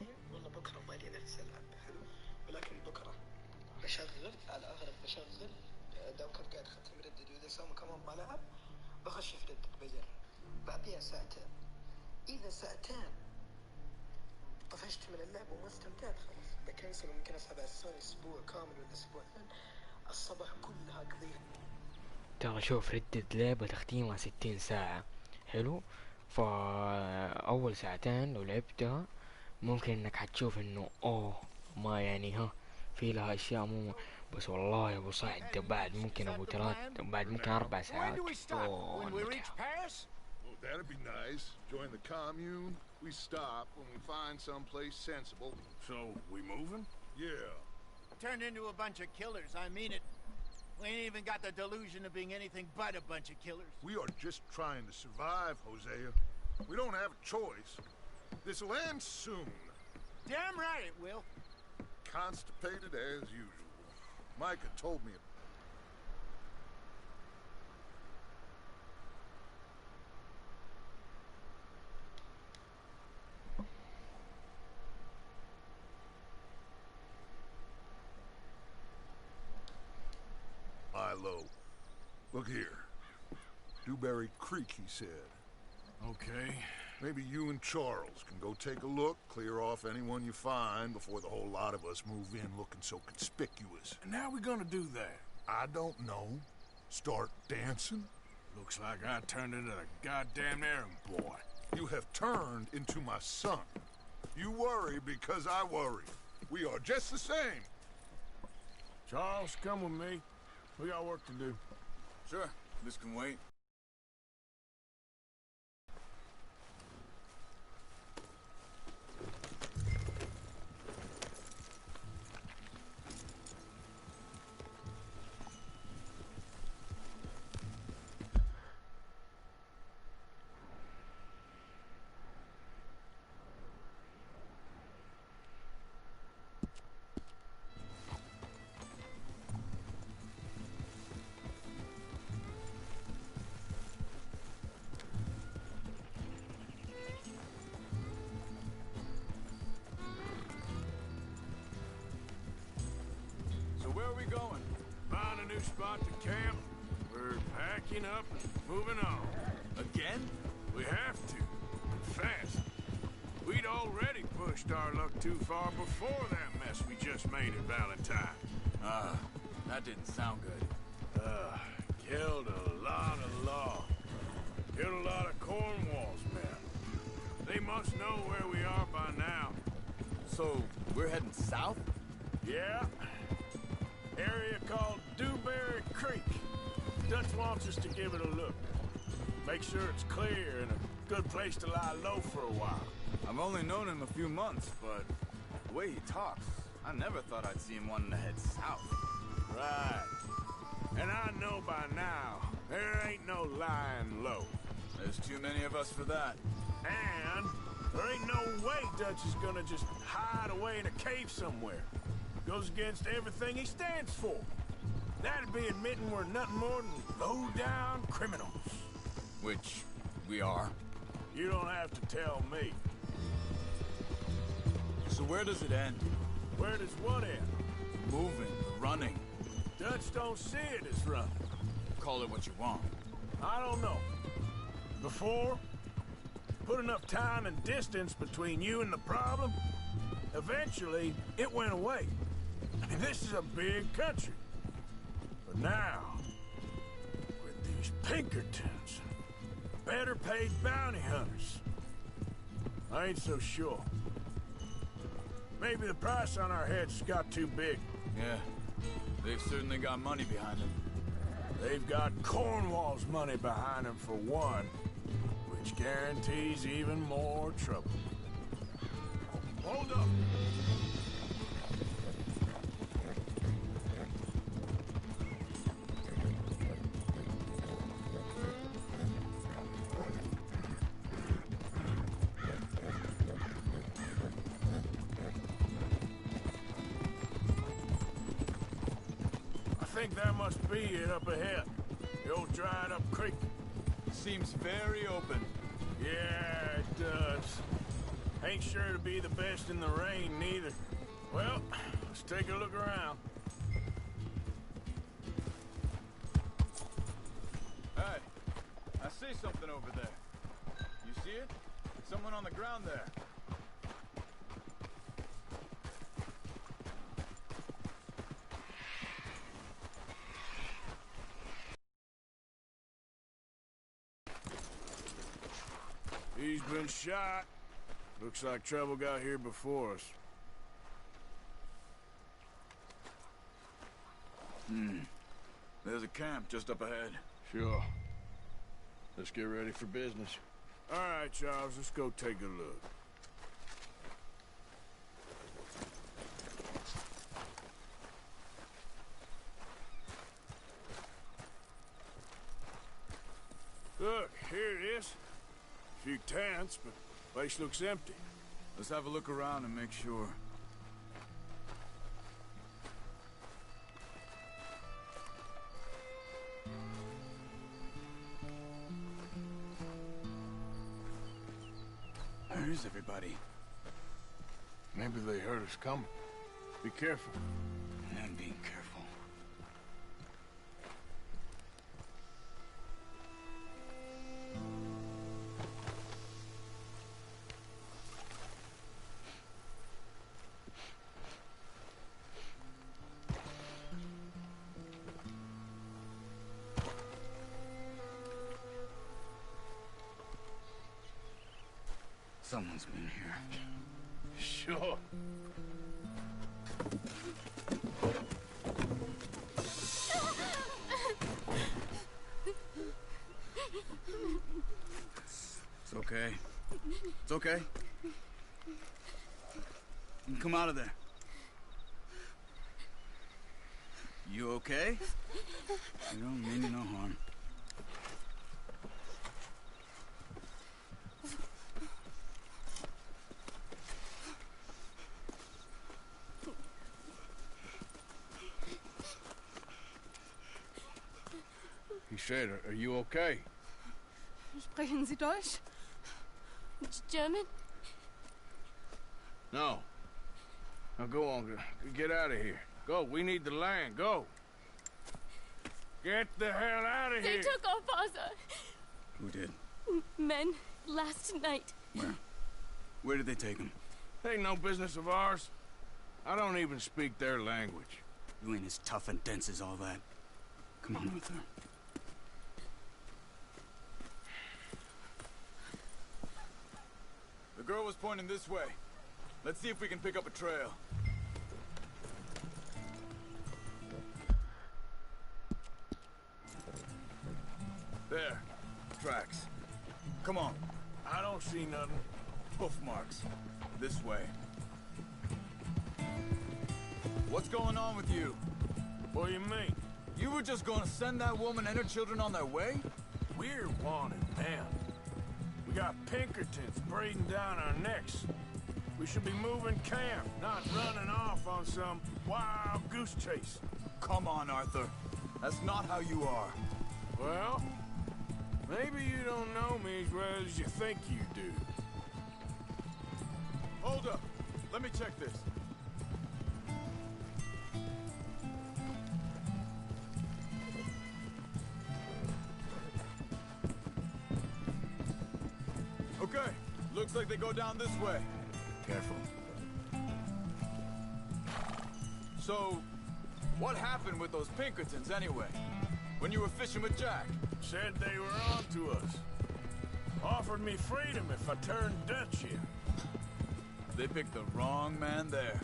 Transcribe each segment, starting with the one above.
الحين والله بكره مالي نفس العب حلو، ولكن بكره بشغل على الاغلب بشغل دوكر قاعد ختم ردد، واذا سووا كمان بلعب بخش في ردد بجرب بعديها ساعتين. اذا ساعتين طفشت من اللعبه وما استمتعت خلاص بكنسل، وممكن اسحب على السوني اسبوع كامل ولا اسبوعين، الصباح كلها اقضيها. ترى شوف ردة لعبة تختيمها 60 ساعة، حلو. فأول ساعتين لو لعبتها ممكن انك حتشوف انه اوه ما يعني ها في لها اشياء مو، بس والله يا ابو سعد بعد ممكن ابو بعد ممكن 4 ساعات اوه المتعة. Well, that'd be nice. Join the commune. We stop when we find someplace sensible. So, we moving? Yeah. Turned into a bunch of killers, I mean it. We ain't even got the delusion of being anything but a bunch of killers. We are just trying to survive, Hosea. We don't have a choice. This'll end soon. Damn right it will. Constipated as usual. Micah told me. Low. Look here. Dewberry Creek, he said. Okay. Maybe you and Charles can go take a look, clear off anyone you find before the whole lot of us move in looking so conspicuous. And how we gonna do that? I don't know. Start dancing? Looks like I turned into the goddamn errand boy. You have turned into my son. You worry because I worry. We are just the same. Charles, come with me. We got work to do. Sure. This can wait. Spot to camp. We're packing up and moving on. Again? We have to. And fast. We'd already pushed our luck too far before that mess we just made at Valentine. That didn't sound good. Killed a lot of law. Killed a lot of Cornwall's men. They must know where we are by now. So, we're heading south? Yeah. Area called Dewberry Creek. Dutch wants us to give it a look. Make sure it's clear and a good place to lie low for a while. I've only known him a few months, but the way he talks, I never thought I'd see him wanting to head south. Right. And I know by now, there ain't no lying low. There's too many of us for that. And there ain't no way Dutch is gonna just hide away in a cave somewhere. Goes against everything he stands for. That'd be admitting we're nothing more than low-down criminals. Which we are. You don't have to tell me. So where does it end? Where does what end? Moving, running. Dutch don't see it as running. Call it what you want. I don't know. Before, put enough time and distance between you and the problem, eventually it went away. I mean, this is a big country. But now, with these Pinkertons, better paid bounty hunters, I ain't so sure. Maybe the price on our heads got too big. Yeah, they've certainly got money behind them. They've got Cornwall's money behind them for one, which guarantees even more trouble. Hold up! I think that must be it up ahead. The old dried up creek. Seems very open. Yeah, it does. Ain't sure to be the best in the rain, neither. Well, let's take a look around. Hey, I see something over there. You see it? Someone on the ground there. He's been shot. Looks like trouble got here before us. There's a camp just up ahead. Sure. Let's get ready for business. All right, Charles, let's go take a look. Look, here it is. A few tents, but the place looks empty. Let's have a look around and make sure. Where is everybody? Maybe they heard us coming. Be careful. I'm being careful. Someone's been here. Sure. It's okay. It's okay. You can come out of there. You okay? You don't mean you no harm. He said, are you okay? Sprechen Sie Deutsch? German? No. Now go on, get out of here. Go, we need the land, go. Get the hell out of They here! took our father. Who did? Men last night. Where? Where did they take him? Ain't no business of ours. I don't even speak their language. You ain't as tough and dense as all that. Come on, Arthur. The girl was pointing this way. Let's see if we can pick up a trail. There. Tracks. Come on. I don't see nothing. Hoof marks. This way. What's going on with you? What do you mean? You were just gonna send that woman and her children on their way? We're wanted now. We got Pinkertons breathing down our necks. We should be moving camp, not running off on some wild goose chase. Come on, Arthur. That's not how you are. Well, maybe you don't know me as well as you think you do. Hold up. Let me check this. Okay. Looks like they go down this way. Careful. So, what happened with those Pinkertons anyway? When you were fishing with Jack? Said they were on to us. Offered me freedom if I turned Dutch here. They picked the wrong man there.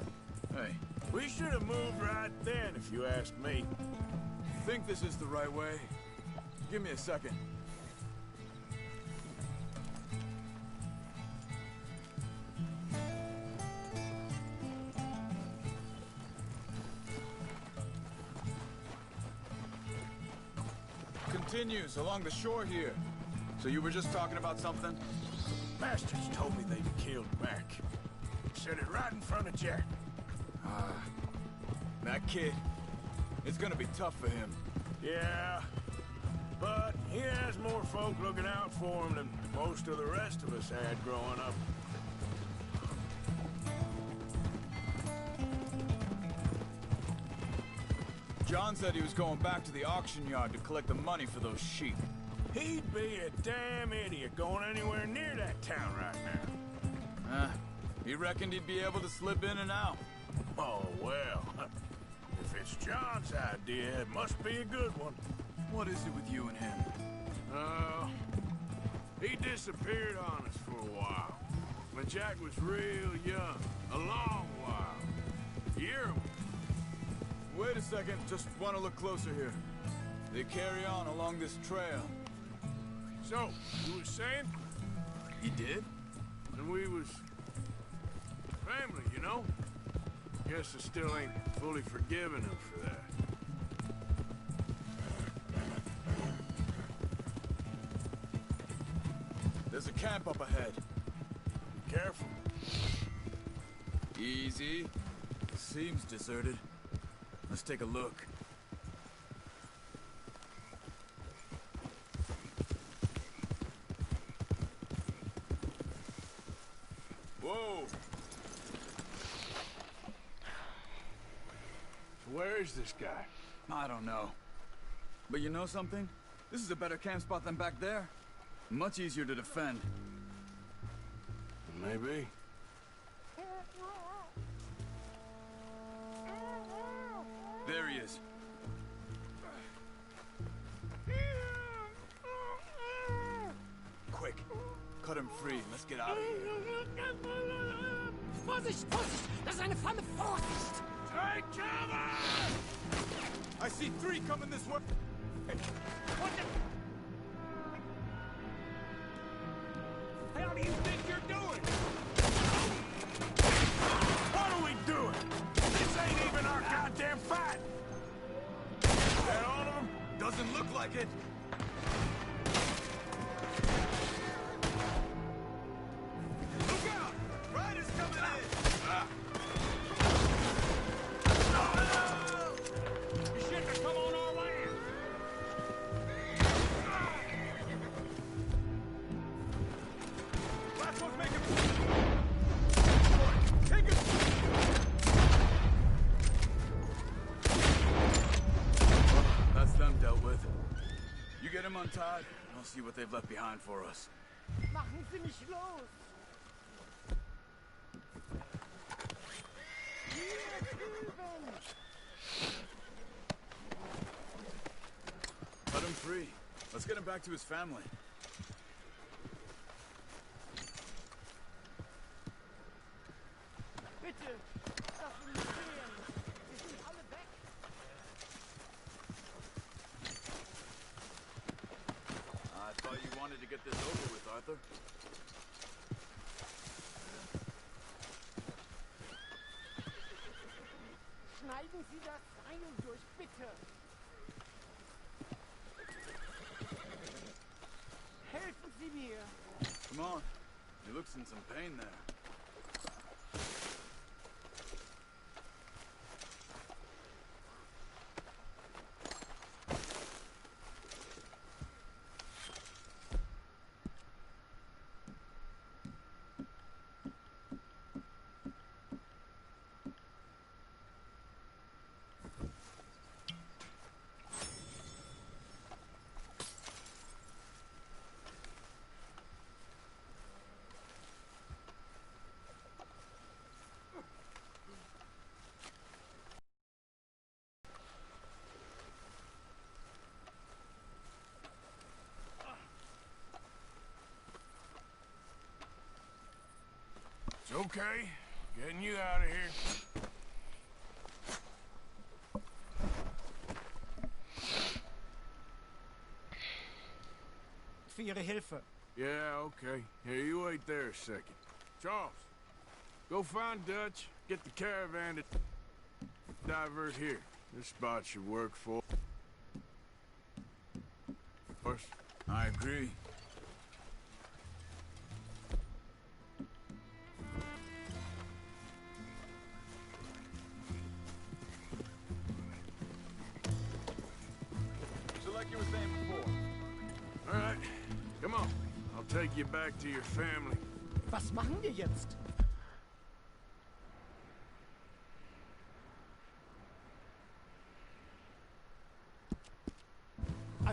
Hey, We should have moved right then, if you ask me. think this is the right way? Give me a second. Continues along the shore here. So you were just talking about something? Bastards told me they'd killed Mac. Said it right in front of Jack. That kid, it's gonna be tough for him. Yeah, but he has more folk looking out for him than most of the rest of us had growing up. John said he was going back to the auction yard to collect the money for those sheep. He'd be a damn idiot going anywhere near that town right now. He reckoned he'd be able to slip in and out. Oh, well. If it's John's idea, it must be a good one. What is it with you and him? He disappeared on us for a while. When Jack was real young. A long while. Year or more. Wait a second, just want to look closer here. They carry on along this trail. So, you was saying? He did? And we was... family, you know? Guess I still ain't fully forgiven him for that. There's a camp up ahead. Be careful. Easy. Seems deserted. Let's take a look. Whoa! Where is this guy? I don't know. But you know something? This is a better camp spot than back there. Much easier to defend. Maybe. There he is. Quick. Cut him free. Let's get out of here. Vorsicht, Vorsicht! Das ist eine Falle! Vorsicht! Take cover! I see 3 coming this way. What the hell do you think you're doing? What are we doing? This ain't even our goddamn fight! Is that all of them? Doesn't look like it. Look out! Riders coming in! You shouldn't have come on our land! Last one's making... Take it! That's them dealt with. You get him untied, and I'll see what they've left behind for us. Machen Sie mich los! Hier drüben! Let him free. Let's get him back to his family. Bitte! Lass mich sehen! Sie sind alle weg! I thought you wanted to get this over with, Arthur. Schneiden Sie das Seil durch, bitte! Helfen Sie mir! Come on. He looks in some pain there. It's okay. Getting you out of here. Für Ihre Hilfe. Yeah, okay. Here, you wait there a second. Charles, go find Dutch, get the caravan to divert here. This spot should work for us. I agree. So like you were saying before. All right, come on. I'll take you back to your family. Was machen wir jetzt?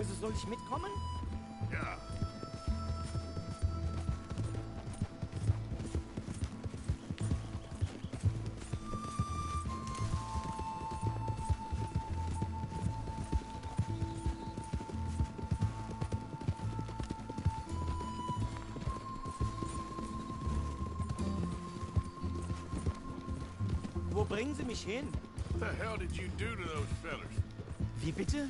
Also soll ich mitkommen? Ja. Wo bringen Sie mich hin? What the hell did you do to those fellers? Wie bitte?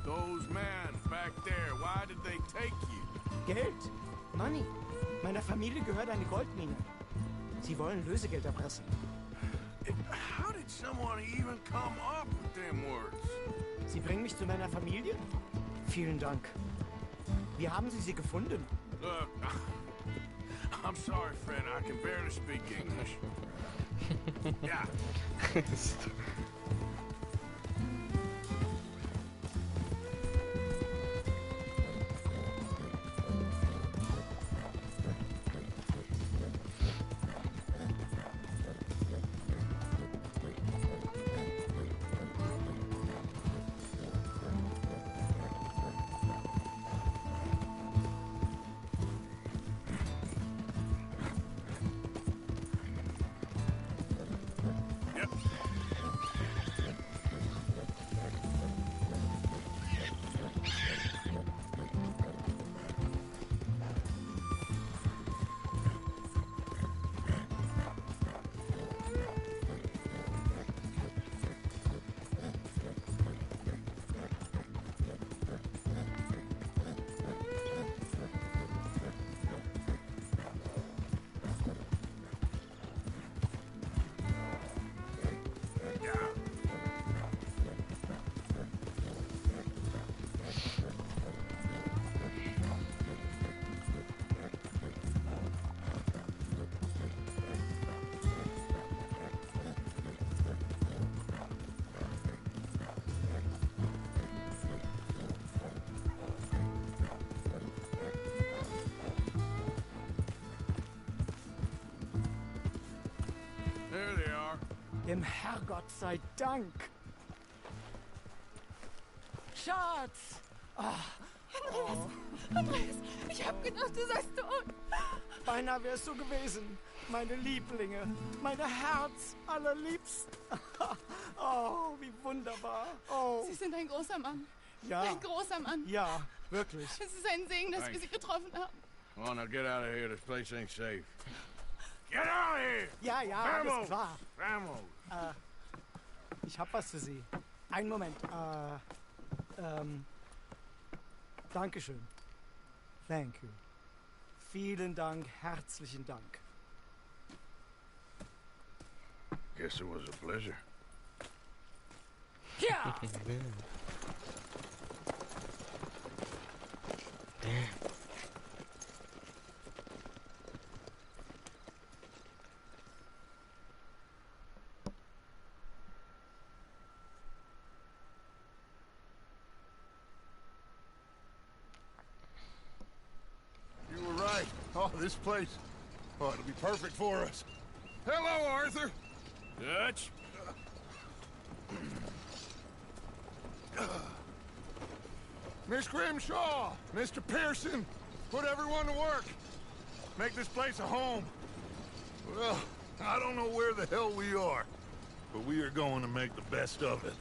Those men back there, why did they take you? Geld. Money. Meiner Familie gehört eine Goldmine. Sie wollen Lösegeld erpressen. How did someone even come up with them words? Sie bringen mich zu meiner Familie? Vielen Dank. Wie haben Sie sie gefunden? Look, I'm sorry, friend. I can barely speak English. Yeah. There they are. Dem Herrgott sei Dank. Schatz! Andreas, ich hab gedacht, du seist tot. Beinahe wärst du gewesen. Meine Lieblinge. Meine Herz allerliebsten. Oh, wie wunderbar. Oh. Sie sind ein großer Mann. Ja. Ein großer Mann. Ja, wirklich. Es ist ein Segen, dass wir Sie getroffen haben. Come on, now get out of here. This place ain't safe. Get out of here! Ja, ja, alles klar. Vamos! Ich hab was für Sie. Einen Moment. Dankeschön. Thank you. Vielen Dank, herzlichen Dank. Guess it was a pleasure. Ja! You were right. Oh, this place. Oh, it'll be perfect for us. Hello, Arthur. Dutch? Miss Grimshaw, Mr. Pearson, put everyone to work. Make this place a home. Well, I don't know where the hell we are, but we are going to make the best of it.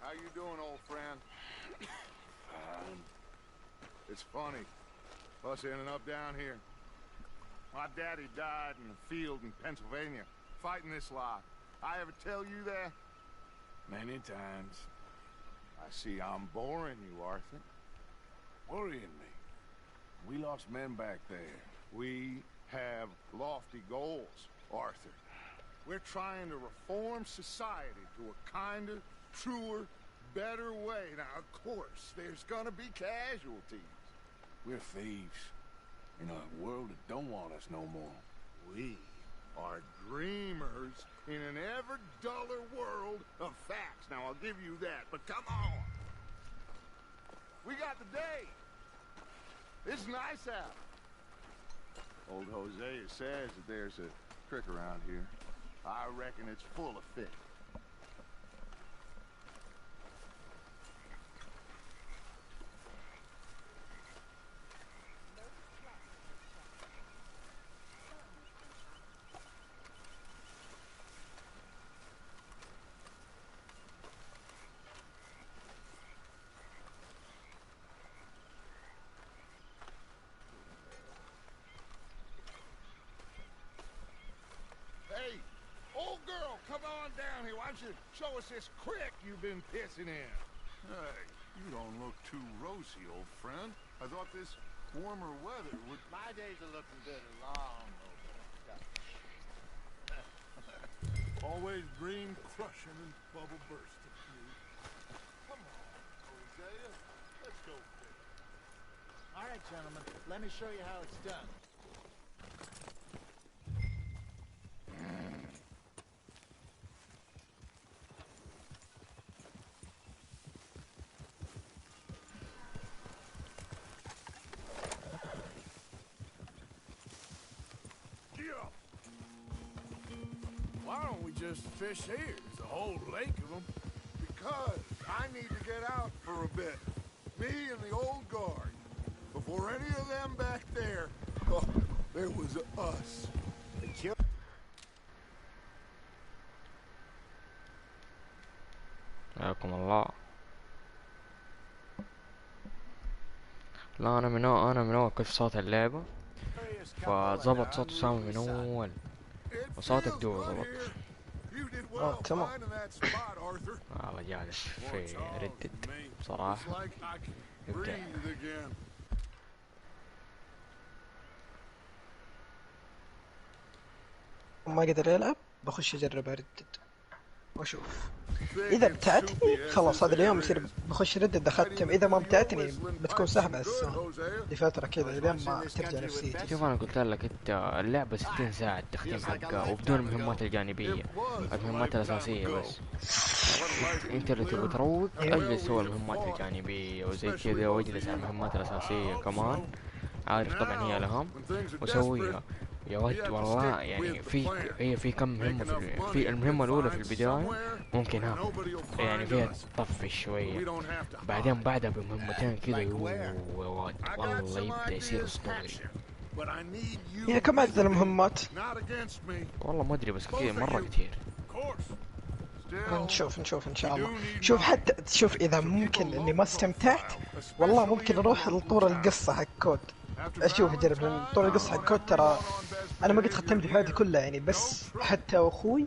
How you doing, old friend? It's funny, us ending up down here. My daddy died in the field in Pennsylvania, fighting this lot. I ever tell you that? Many times. I see I'm boring you, Arthur. Worrying me. We lost men back there. We have lofty goals, Arthur. We're trying to reform society to a kinder, truer, better way. Now, of course, there's gonna be casualties. We're thieves in a world that don't want us no more. We are dreamers in an ever duller world of facts. Now, I'll give you that, but come on. We got the day. It's nice out. Old Hosea says that there's a trick around here. I reckon it's full of fish. Hey, old girl, come on down here. Why don't you show us this creek you've been pissing in? Hey, you don't look too rosy, old friend. I thought this warmer weather would... My days are looking good long over. Always dream crushing and bubble bursting. Come on, Hosea. Let's go. All right, gentlemen, let me show you how it's done. Why don't we just fish here? There's a whole lake of them. Because I need to get out for a bit. Me and the old guard. Before any of them back there, oh, there was us. حياكم الله. لا انا من اول كيف صوت اللعبة فظبط صوت سامي من اول وصوت الدو ظبط. تمام. والله جالس في ردد بصراحة يبدع. ما قدر يلعب بخش اجرب اردد واشوف اذا بتعتني خلاص هذا اليوم يصير بخش ردد اختم، اذا ما بتعتني بتكون سحبة السنة لفترة كذا لين ما ترجع نفسيتي. شوف انا قلت لك انت اللعبة 60 ساعة التختيم حقها وبدون المهمات الجانبية، المهمات الاساسية بس. انت اللي تبغى تروق اجلس سوى المهمات الجانبية وزي كذا واجلس على المهمات الاساسية كمان، عارف طبعا هي الاهم وسويها يا ود. والله يعني في كم مهمة في المهمة الأولى في البداية ممكن ها يعني فيها تطفش شوية، بعدين بعدها بمهمتين كذا يا ود والله يبدأ يصير أسطوري. هي كم عدد المهمات؟ والله ما أدري بس كثير مرة كثير. نشوف ان شاء الله. شوف حتى تشوف اذا ممكن اني ما استمتعت والله ممكن اروح لطور القصة حق كود اشوف اجرب طول القصة حق كود. ترى انا ما قد ختمت في حياتي كلها يعني، بس حتى اخوي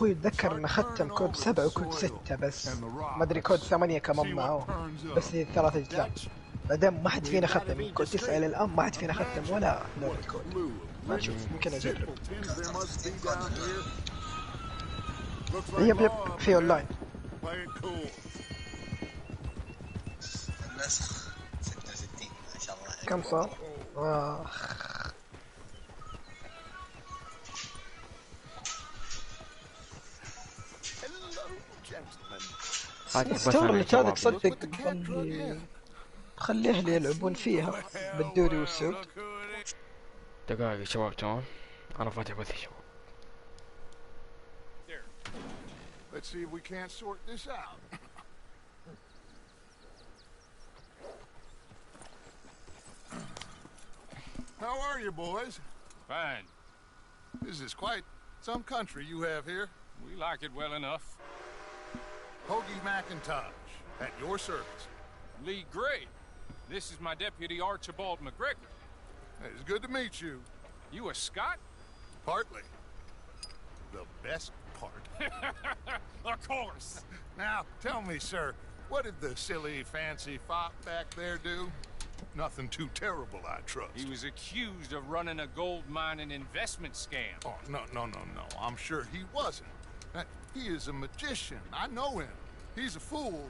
يتذكر انه ختم كود 7 وكود 6 بس ما ادري كود 8 كمان معه، بس هي 3 اجزاء. بعدين ما حد فينا ختم كود 9 الى الان، ما حد فينا ختم ولا لعبة كود. ما نشوف ممكن اجرب. يب في اونلاين. النسخ 66 ما شاء الله. كم صار؟ ستور اللي كانت تصدق خليه لي يلعبون فيها بالدوري والسود. دقائق يا شباب تمام، انا فاتح بث يا شباب. Let's see if we can't sort this out. How are you, boys? Fine. This is quite some country you have here. We like it well enough. Hoagie McIntosh, at your service. Lee Gray. This is my deputy Archibald McGregor. It's good to meet you. You a Scot? Partly. The best part. Of course. Now, tell me, sir, what did the silly, fancy fop back there do? Nothing too terrible, I trust. He was accused of running a gold mining investment scam. Oh, no. I'm sure he wasn't. He is a magician. I know him. He's a fool,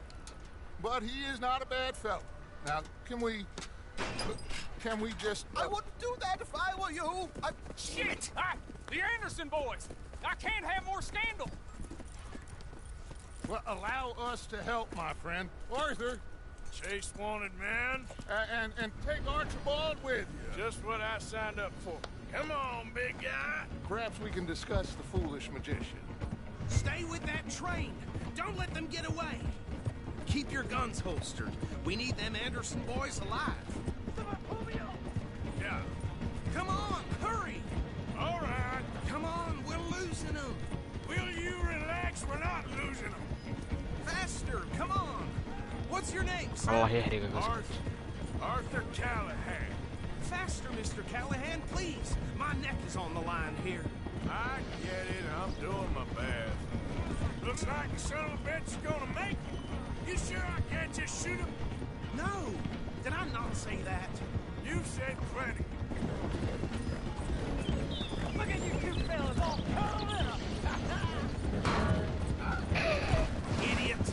but he is not a bad fellow. Now, can we just... I wouldn't do that if I were you. Shit! The Anderson boys! I can't have more scandal! Well, allow us to help, my friend. Arthur, Chase wanted man. and take Archibald with you. Just what I signed up for. Come on, big guy. Perhaps we can discuss the foolish magician. Stay with that train. Don't let them get away. Keep your guns holstered. We need them Anderson boys alive. Yeah. Come on, hurry. All right. Come on, we're losing them. Will you relax? We're not losing them. Faster, come on. What's your name, sir? الله يحرقك اسكت. Arthur Callahan. Faster, Mr. Callahan, please. My neck is on the line here. I get it. I'm doing my best. Looks like the son of a bitch is gonna make it. You sure I can't just shoot him? No. Did I not say that? You said plenty. Look at you two fellas all curled up. Idiot.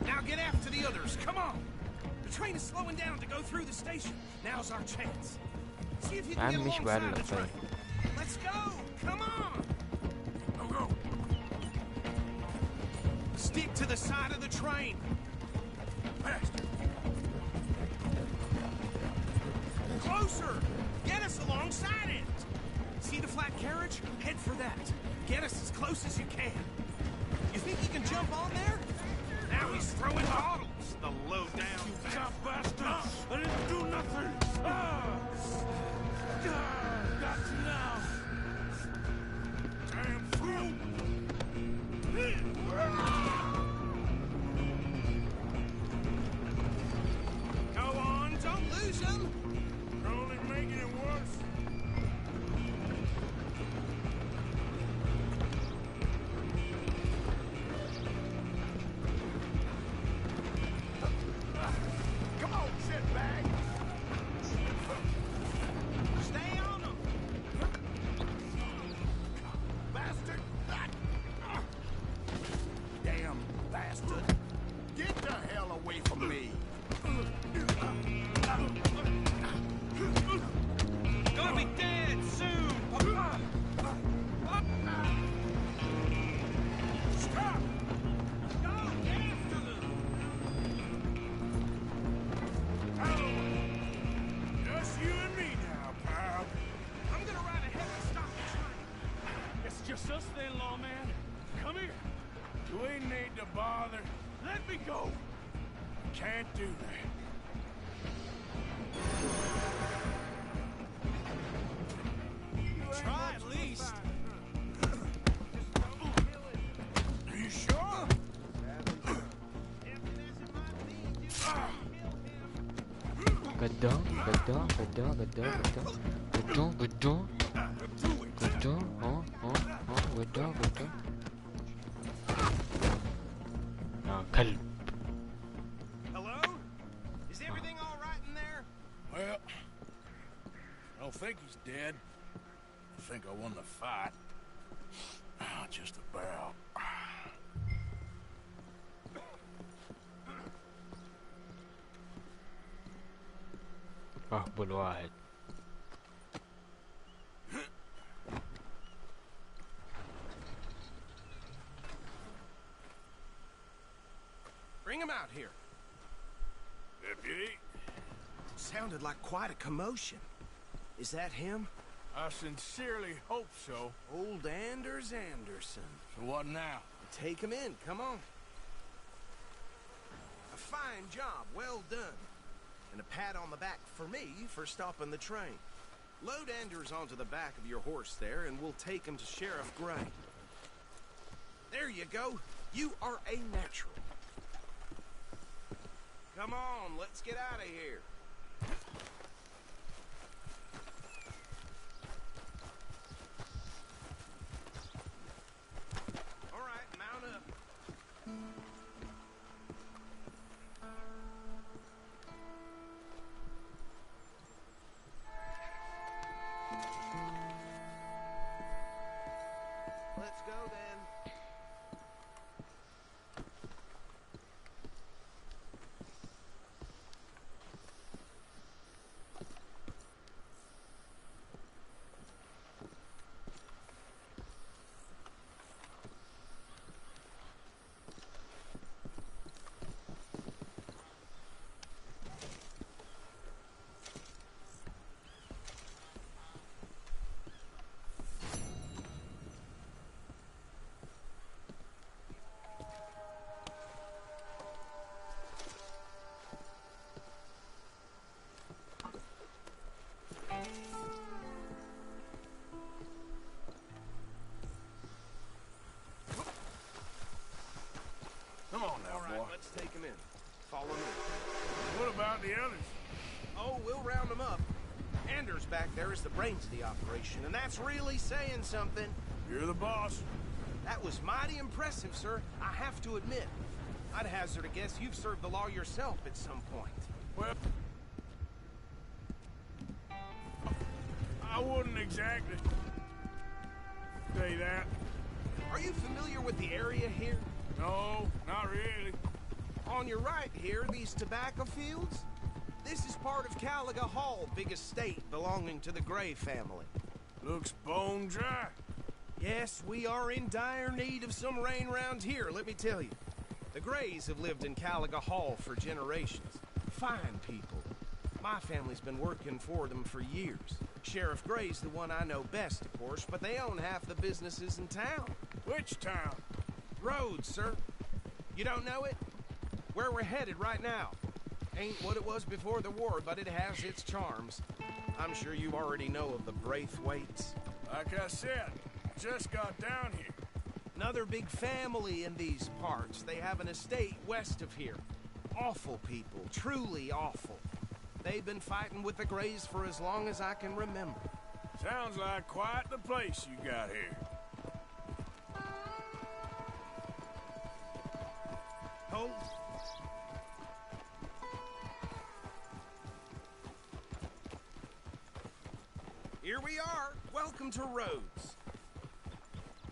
Now get after the others. Come on. The train is slowing down to go through the station. Now's our chance. See if you can get عم مش alongside بعلق the train. طيب. Let's go. Come on. Go. Stick to the side of the train. Faster. Closer. Get us alongside it. See the flat carriage? Head for that. Get us as close as you can. You think you can jump on there? Now he's throwing bottles. The low down. You cop bastard! I didn't do nothing! Got you now! Damn fool! Go on, don't lose him. You're only making it worse. Come on, shitbag! Stay on him. Bastard! Damn bastard! Get the hell away from me! Gonna be dead soon. Stop! Go, get after them. Just you and me now, pal. I'm gonna ride ahead and stop the train. It's just us then, lawman. Come here. You ain't need to bother. Let me go. Can't do that. Try at least. Are you sure? قدام قدام قدام قدام قدام قدام قدام قدام قدام كلب. Hello? Is everything all right in there? Well, I don't think he's dead. I think I won the fight. Just about. اهبل واحد. Bring him out here. Deputy, Sounded like quite a commotion. Is that him? I sincerely hope so. Old Anders Anderson. So what now? Take him in, come on. A fine job, well done. And a pat on the back for me for stopping the train. Load Anders onto the back of your horse there, and we'll take him to Sheriff Gray. There you go. You are a natural. Come on, let's get out of here. All back there is the brains of the operation, and that's really saying something. You're the boss. That was mighty impressive, sir. I have to admit. I'd hazard a guess you've served the law yourself at some point. Well, I wouldn't exactly say that. Are you familiar with the area here? No, not really. On your right here, these tobacco fields? This is part of Caliga Hall, big estate belonging to the Gray family. Looks bone dry. Yes, we are in dire need of some rain round here, let me tell you. The Grays have lived in Caliga Hall for generations. Fine people. My family's been working for them for years. Sheriff Gray's the one I know best, of course, but they own half the businesses in town. Which town? Rhodes, sir. You don't know it? Where we're headed right now. Ain't what it was before the war, but it has its charms. I'm sure you already know of the Braithwaites. Like I said, just got down here. Another big family in these parts. They have an estate west of here. Awful people, truly awful. They've been fighting with the Grays for as long as I can remember. Sounds like quite the place you got here. Hold. Here we are. Welcome to Rhodes.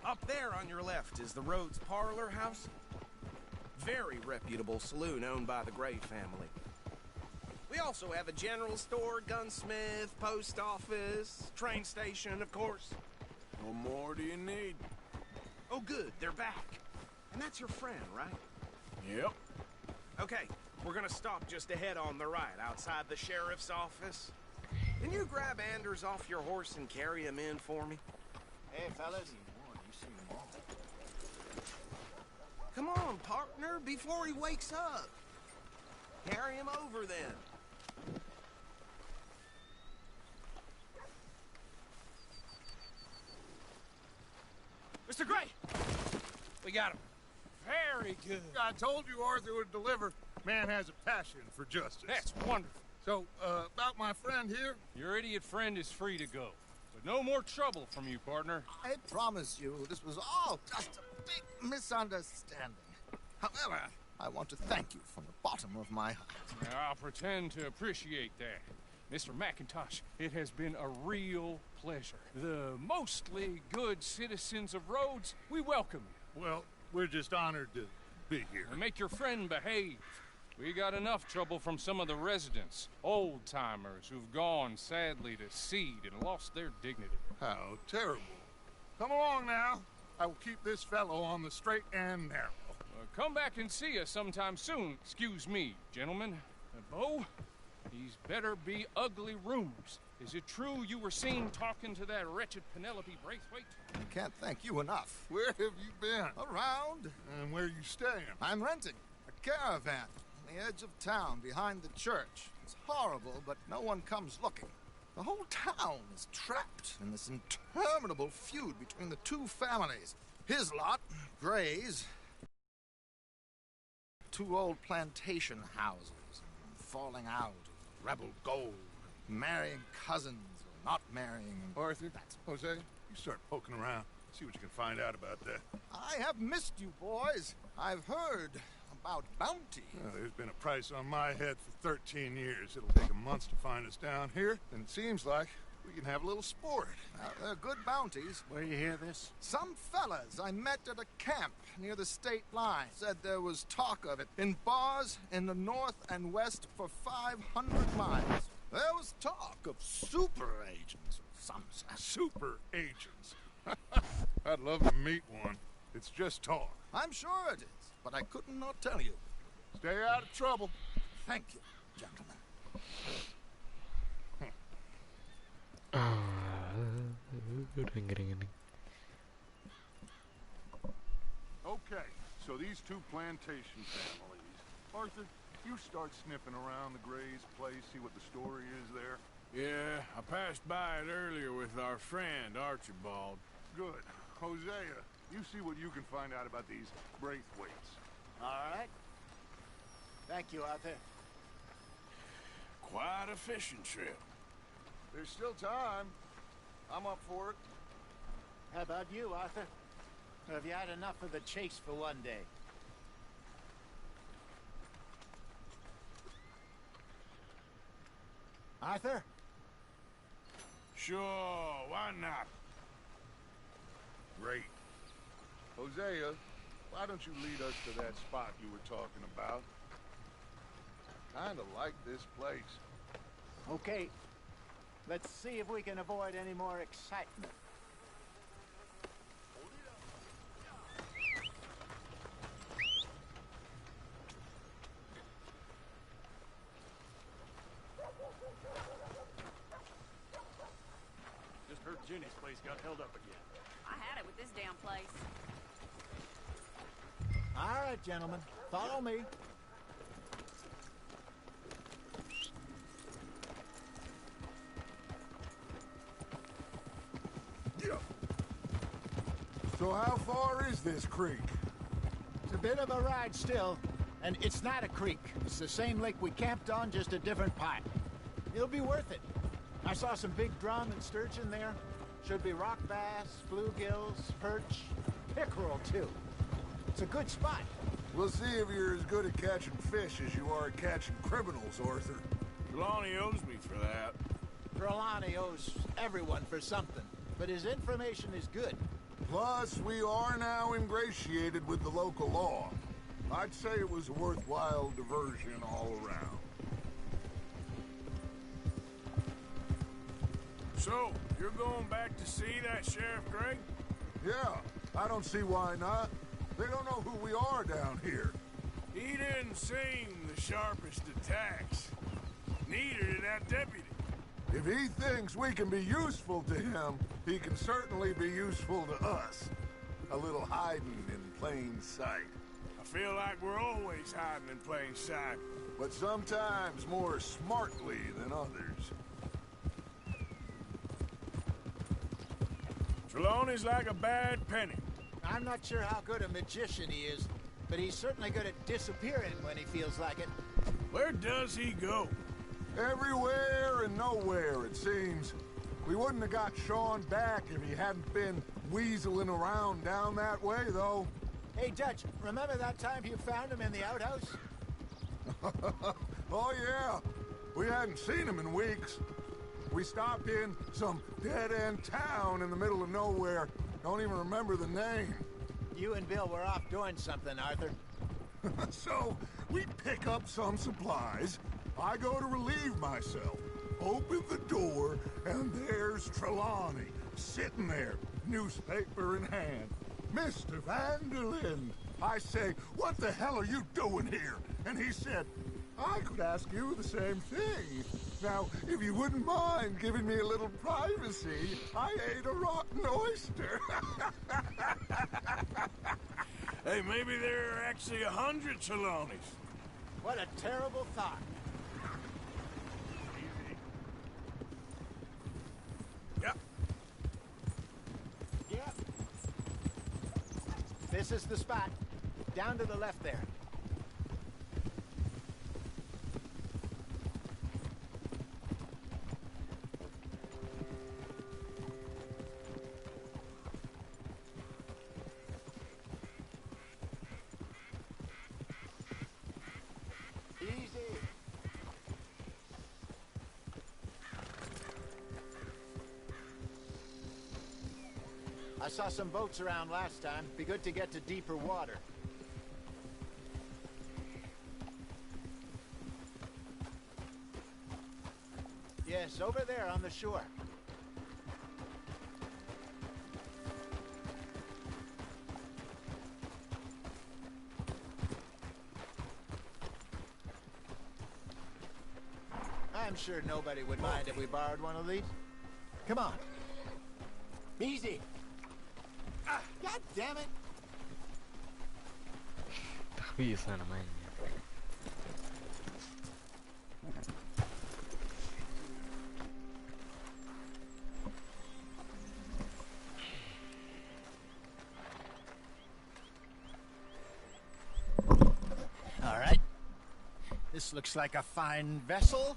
Up there on your left is the Rhodes Parlor House. Very reputable saloon owned by the Gray family. We also have a general store, gunsmith, post office, train station, of course. What more do you need? Oh, good. They're back. And that's your friend, right? Yep. Okay, we're gonna stop just ahead on the right, outside the sheriff's office. Can you grab Anders off your horse and carry him in for me? Hey, fellas. Come on, partner, before he wakes up. Carry him over, then. Mr. Gray! We got him. Very good. I told you Arthur would deliver. Man has a passion for justice. That's wonderful. So, about my friend here? Your idiot friend is free to go. But no more trouble from you, partner. I promise you, this was all just a big misunderstanding. However, I want to thank you from the bottom of my heart. I'll pretend to appreciate that. Mr. McIntosh, it has been a real pleasure. The mostly good citizens of Rhodes, we welcome you. Well, we're just honored to be here. And make your friend behave. We got enough trouble from some of the residents, old-timers who've gone, sadly, to seed and lost their dignity. How terrible. Come along now. I will keep this fellow on the straight and narrow. Come back and see us sometime soon. Excuse me, gentlemen. Bo, these better be ugly rumors. Is it true you were seen talking to that wretched Penelope Braithwaite? I can't thank you enough. Where have you been? Around. And where are you staying? I'm renting a caravan on the edge of town behind the church. It's horrible, but no one comes looking. The whole town is trapped in this interminable feud between the two families. His lot, Gray's, two old plantation houses, falling out of rebel gold, marrying cousins or not marrying. Arthur, Jose, you start poking around. See what you can find out about that. I have missed you, boys. I've heard about bounty. Well, there's been a price on my head for 13 years. It'll take a month to find us down here, and it seems like we can have a little sport. They're good bounties. Where you hear this? Some fellas I met at a camp near the state line said there was talk of it in bars in the north and west for 500 miles. There was talk of super agents of some sort. Super agents? I'd love to meet one. It's just talk. I'm sure it is, but I could not tell you. Stay out of trouble. Thank you, gentlemen. Okay, so these two plantation families. Arthur, you start sniffing around the Gray's place, see what the story is there. Yeah, I passed by it earlier with our friend, Archibald. Good. Hosea, you see what you can find out about these Braithwaites. All right. Thank you, Arthur. Quite a fishing trip. There's still time. I'm up for it. How about you, Arthur? Or have you had enough of the chase for one day? Arthur? Sure, why not? Great. Hosea, why don't you lead us to that spot you were talking about? Kinda like this place. Okay. Let's see if we can avoid any more excitement. Just heard Jenny's place got held up again. I had it with this damn place. All right, gentlemen. Follow me. So how far is this creek? It's a bit of a ride still, and it's not a creek. It's the same lake we camped on, just a different part. It'll be worth it. I saw some big drum and sturgeon there. Should be rock bass, bluegills, perch, pickerel too. It's a good spot. We'll see if you're as good at catching fish as you are at catching criminals, Arthur. Trelawney owes me for that. Trelawney owes everyone for something, but his information is good. Plus, we are now ingratiated with the local law. I'd say it was a worthwhile diversion all around. So, you're going back to see that Sheriff Gregg? Yeah, I don't see why not. They don't know who we are down here. He didn't seem the sharpest attacks. Neither did that deputy. If he thinks we can be useful to him, he can certainly be useful to us. A little hiding in plain sight. I feel like we're always hiding in plain sight. But sometimes more smartly than others. Trelawney's like a bad penny. I'm not sure how good a magician he is, but he's certainly good at disappearing when he feels like it. Where does he go? Everywhere and nowhere, it seems. We wouldn't have got Sean back if he hadn't been weaseling around down that way, though. Hey, Dutch, remember that time you found him in the outhouse? Oh, yeah. We hadn't seen him in weeks. We stopped in some dead-end town in the middle of nowhere. Don't even remember the name. You and Bill were off doing something, Arthur. So, we pick up some supplies. I go to relieve myself. Open the door, and there's Trelawney, sitting there, newspaper in hand. Mr. Vanderlyn. I say, what the hell are you doing here? And he said, I could ask you the same thing. Now, if you wouldn't mind giving me a little privacy, I ate a rotten oyster. Hey, maybe there are actually 100 Trelawneys. What a terrible thought. Yep. Yep. This is the spot. Down to the left there. I saw some boats around last time. Be good to get to deeper water. Yes, over there on the shore. I'm sure nobody would mind if we borrowed one of these. Come on. Easy. God damn it. تخبيص أنا ما عندي. All right. This looks like a fine vessel.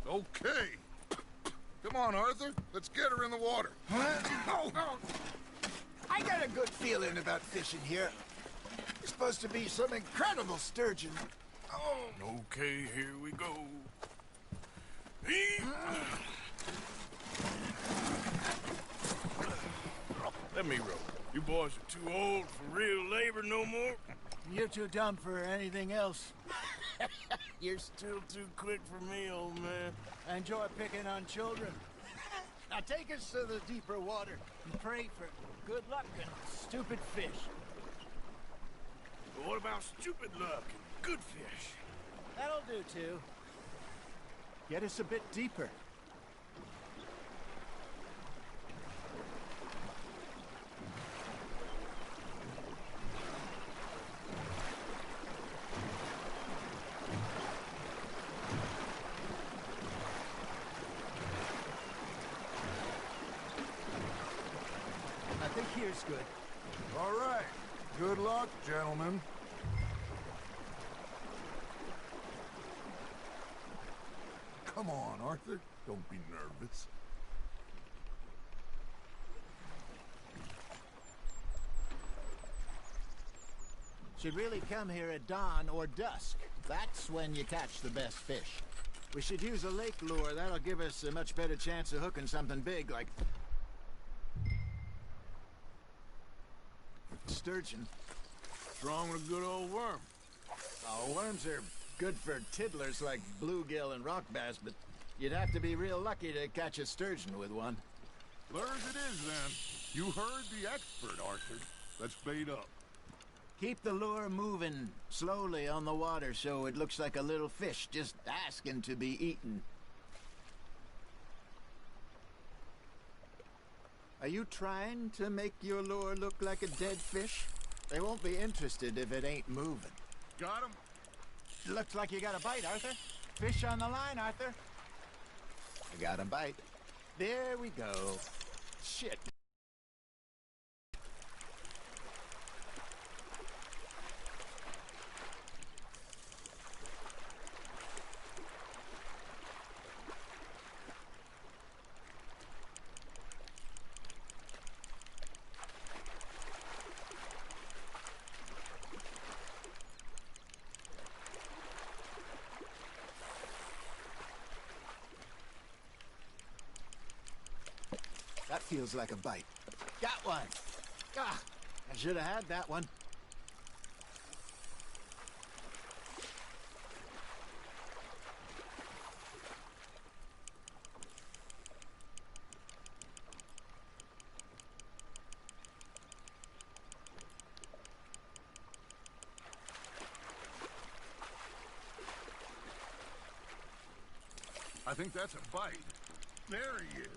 Okay. Come on, Arthur. Let's get her in the water. I got a good feeling about fishing here. It's supposed to be some incredible sturgeon. Okay, here we go. Let me row. You boys are too old for real labor no more. You're too dumb for anything else. You're still too quick for me, old man. I enjoy picking on children. Now take us to the deeper water and pray for good luck and stupid fish. But what about stupid luck and good fish? That'll do, too. Get us a bit deeper. I think here's good. All right. Good luck, gentlemen. Come on, Arthur. Don't be nervous. Should really come here at dawn or dusk. That's when you catch the best fish. We should use a lake lure. That'll give us a much better chance of hooking something big like sturgeon. What's wrong with a good old worm? Oh, worms are good for tiddlers like bluegill and rock bass, but you'd have to be real lucky to catch a sturgeon with one. Lures it is, then. You heard the expert, Arthur. Let's bait up. Keep the lure moving slowly on the water so it looks like a little fish just asking to be eaten. Are you trying to make your lure look like a dead fish? They won't be interested if it ain't moving. Got him? Looks like you got a bite, Arthur. Fish on the line, Arthur. I got a bite. There we go. Shit. That feels like a bite. Got one. Ah, I should have had that one. I think that's a bite. There he is.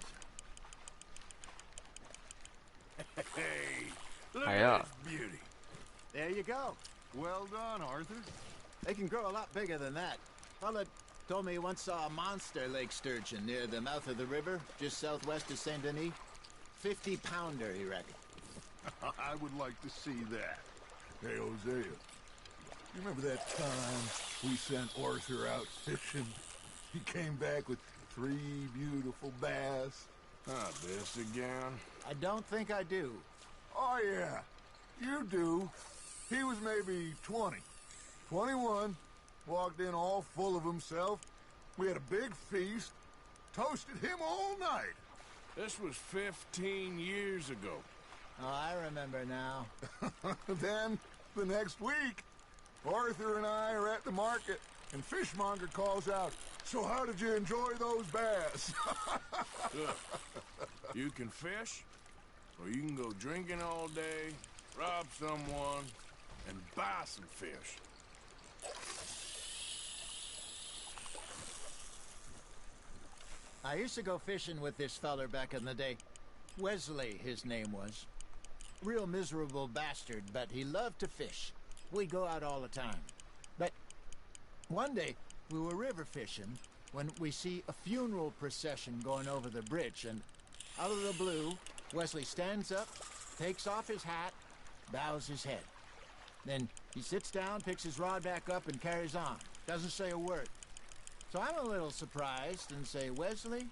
Hey, look Yeah. at this beauty. There you go. Well done, Arthur. They can grow a lot bigger than that. Fella told me he once saw a monster lake sturgeon near the mouth of the river, just southwest of Saint Denis. 50-pounder, he reckoned. I would like to see that. Hey, Hosea, you remember that time we sent Arthur out fishing? He came back with 3 beautiful bass. This again? I don't think I do. Oh, yeah. You do. He was maybe 20. 21. Walked in all full of himself. We had a big feast. Toasted him all night. This was 15 years ago. Oh, I remember now. Then, the next week, Arthur and I are at the market, and Fishmonger calls out, "So how did you enjoy those bass?" Look, you can fish, or you can go drinking all day, rob someone, and buy some fish. I used to go fishing with this feller back in the day. Wesley, his name was. Real miserable bastard, but he loved to fish. We'd go out all the time. But one day, we were river fishing when we see a funeral procession going over the bridge, and out of the blue, Wesley stands up, takes off his hat, bows his head. Then he sits down, picks his rod back up, and carries on. Doesn't say a word. So I'm a little surprised and say, "Wesley,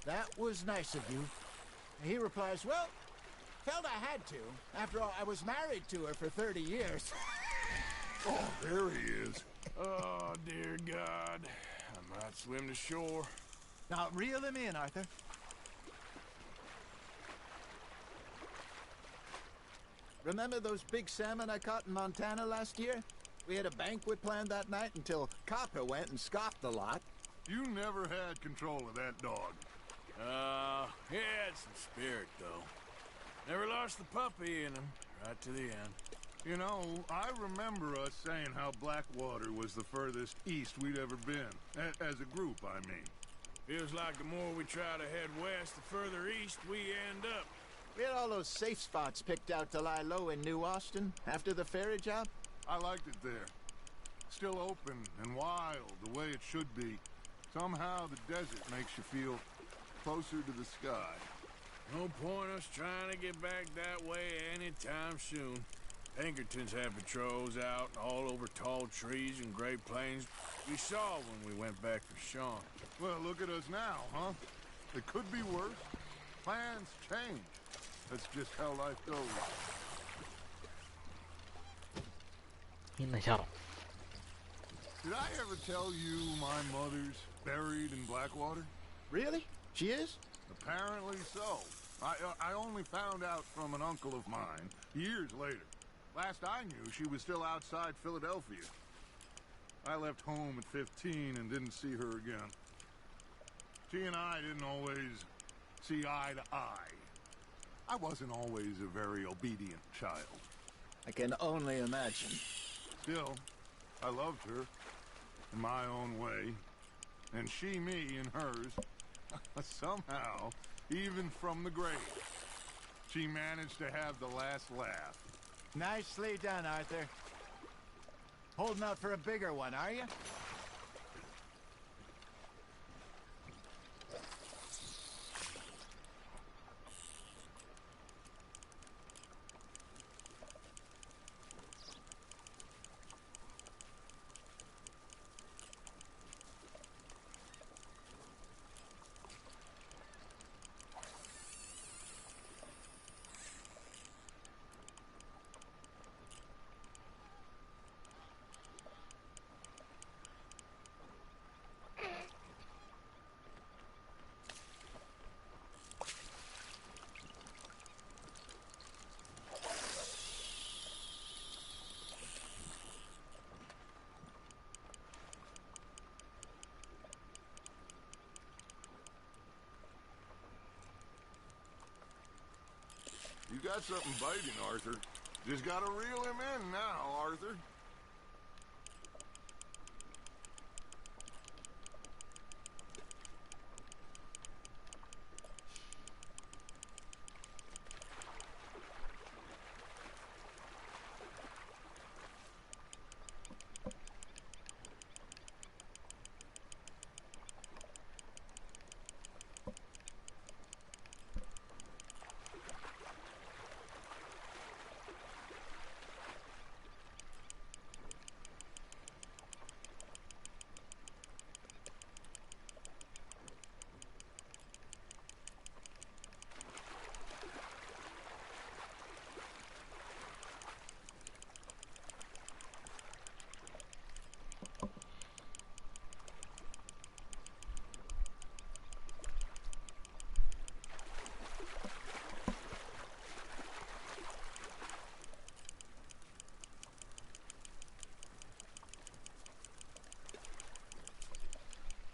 That was nice of you. He replies, well, felt I had to. After all, I was married to her for 30 years. Oh, there he is. Oh, dear God. I might swim to shore. Now, reel him in, Arthur. Remember those big salmon I caught in Montana last year? We had a banquet planned that night until Copper went and scoffed a lot. You never had control of that dog. He had some spirit, though. Never lost the puppy in him, right to the end. You know, I remember us saying how Blackwater was the furthest east we'd ever been. As a group, I mean. Feels like the more we try to head west, the further east we end up. We had all those safe spots picked out to lie low in New Austin after the ferry job. I liked it there. Still open and wild, the way it should be. Somehow the desert makes you feel closer to the sky. No point us trying to get back that way anytime soon. Pinkertons have patrols out all over tall trees and Great Plains. We saw when we went back for Sean. Well, look at us now, huh? It could be worse. Plans change. That's just how life goes. هنا شرف. Did I ever tell you my mother's buried in Blackwater? Really? She is? Apparently so. I only found out from an uncle of mine years later. Last I knew, she was still outside Philadelphia. I left home at 15 and didn't see her again. She and I didn't always see eye to eye. I wasn't always a very obedient child. I can only imagine. Still, I loved her in my own way, and she me in hers. Somehow, even from the grave, she managed to have the last laugh. Nicely done, Arthur. Holding out for a bigger one, are you? You got something biting, Arthur. Just gotta reel him in now, Arthur.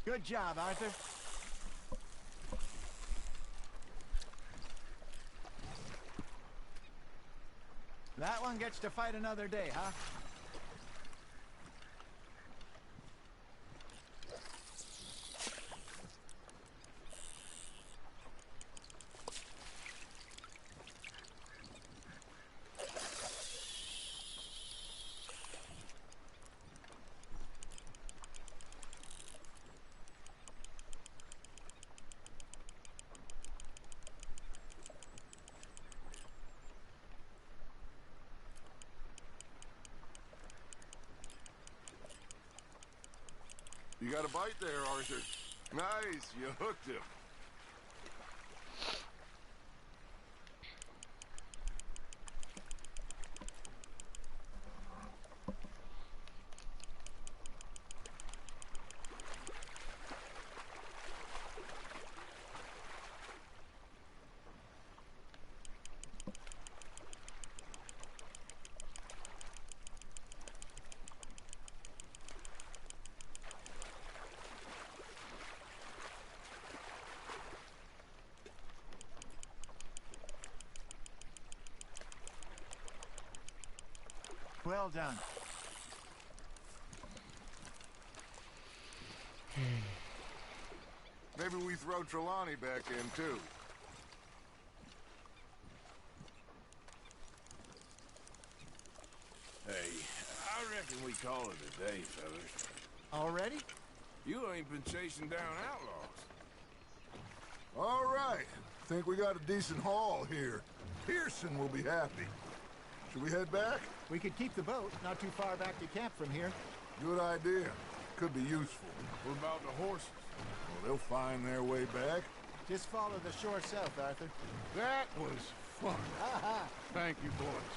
Good job, Arthur. That one gets to fight another day, huh? You got a bite there, Arthur. Nice, you hooked him. Well done. Maybe we throw Trelawney back in, too. Hey, I reckon we call it a day, fellas. Already? You ain't been chasing down outlaws. All right. Think we got a decent haul here. Pearson will be happy. Should we head back? We could keep the boat not too far back to camp from here. Good idea. Could be useful. What about the horses? Well, they'll find their way back. Just follow the shore south, Arthur. That was fun. Thank you, boys.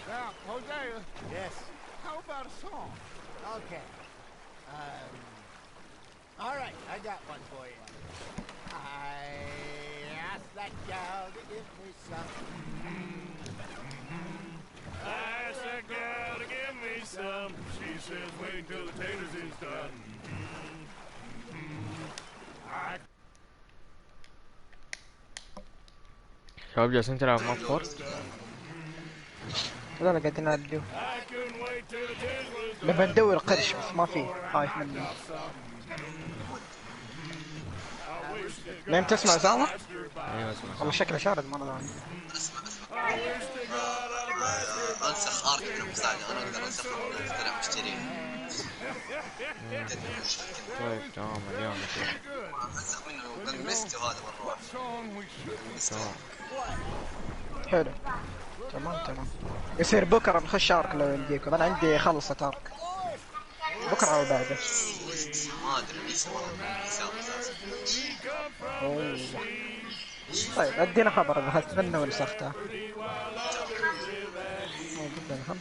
Now, Hosea. Yes. How about a song? Okay. All right, I got one for you. I asked that gal to give me some. I asked that gal to give me some. She says wait till the taters is done. شباب جالسين تلعب مع فور. لا لا قاعدين نعدو. نبى ندور قرش بس ما في، خايف منه. نايم تسمع أسامة؟ ايوه اسمع. والله شكله شارد مرة ثانية. انسخ ارك من المستعجل، انا اقدر انسخه اقدر اشتريه. طيب تمام اليوم انسخ منه بالمستو هذا بنروح. تمام. حلو. تمام. يصير بكرة نخش ارك لو يمديكم، انا عندي خلصت ارك. بكرة او بعده. ما ادري لسه طيب ادينا خبر اذا اخذت منه ونسختها. جدا 5.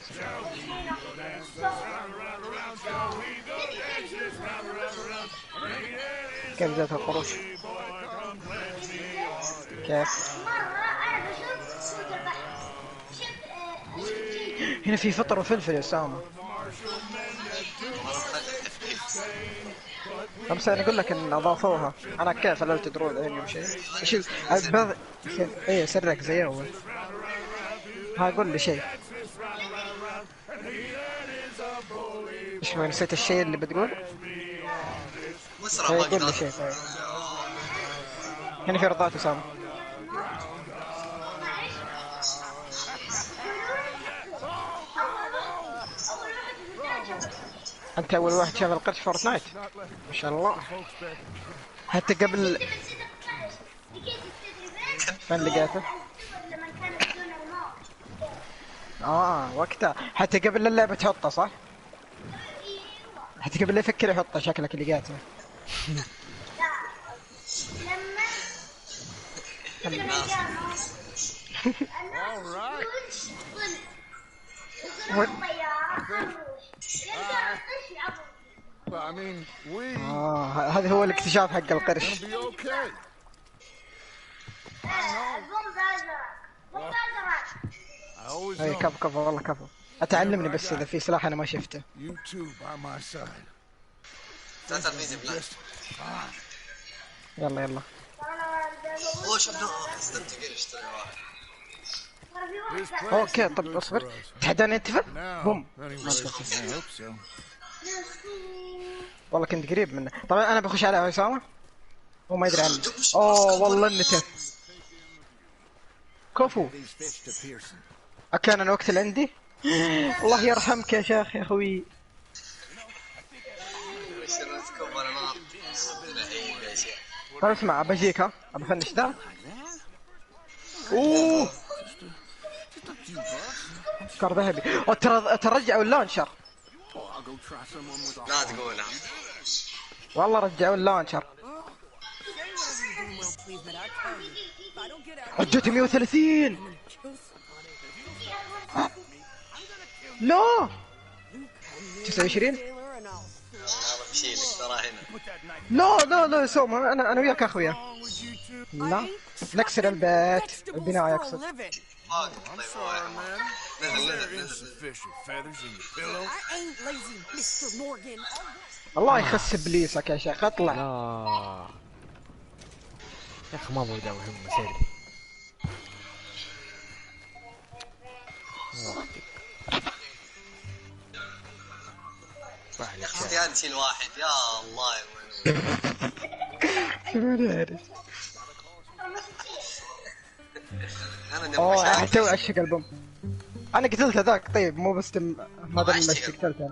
كيف ذات الخروج؟ كيف؟ هنا في فطر وفلفل يا أسامة. بس انا اقول لك ان اضافوها. انا كيف لو تدرون عيني وشيء ايش بعض ايه سرك زي اول. ها قول لي شيء. ايش ما نسيت الشيء اللي بتقول؟ قول لي شيء. هنا في رضات أسامة. انت اول واحد شاف القرش فورتنايت ما شاء الله. حتى قبل فين لقيته؟ وقتها حتى قبل اللعبة تحطه صح؟ حتى قبل لا يفكر يحطه شكلك لقيته. هذا هو الاكتشاف حق القرش. اي كفو والله كفو. اتعلمني بس اذا في سلاح انا ما شفته. يلا اوكي. طب اصبر تحداني اتفق بوم. والله كنت قريب منه. طبعا انا بخش على أسامة هو ما يدري عني. والله النتف كفو. كان الوقت اللي عندي. الله يرحمك يا شيخ يا اخوي. طيب اسمع بجيك ها بفنش ذا. كار ذهبي. ترى رجعوا اللانشر. لا تقولها والله رجعوا اللانشر. رجعت 130. لا 29. لا سوما انا وياك اخويا. لا نكسر البيت البناء يقصد. الله يخس ابليسك يا شيخ اطلع. لا يا اخي ما بودي مهم سري. قتيل واحد يا الله يا ولد. شنو عارف. انا اوه تو اشق البوم. انا قتلت هذاك طيب مو بس ما دام قتلته.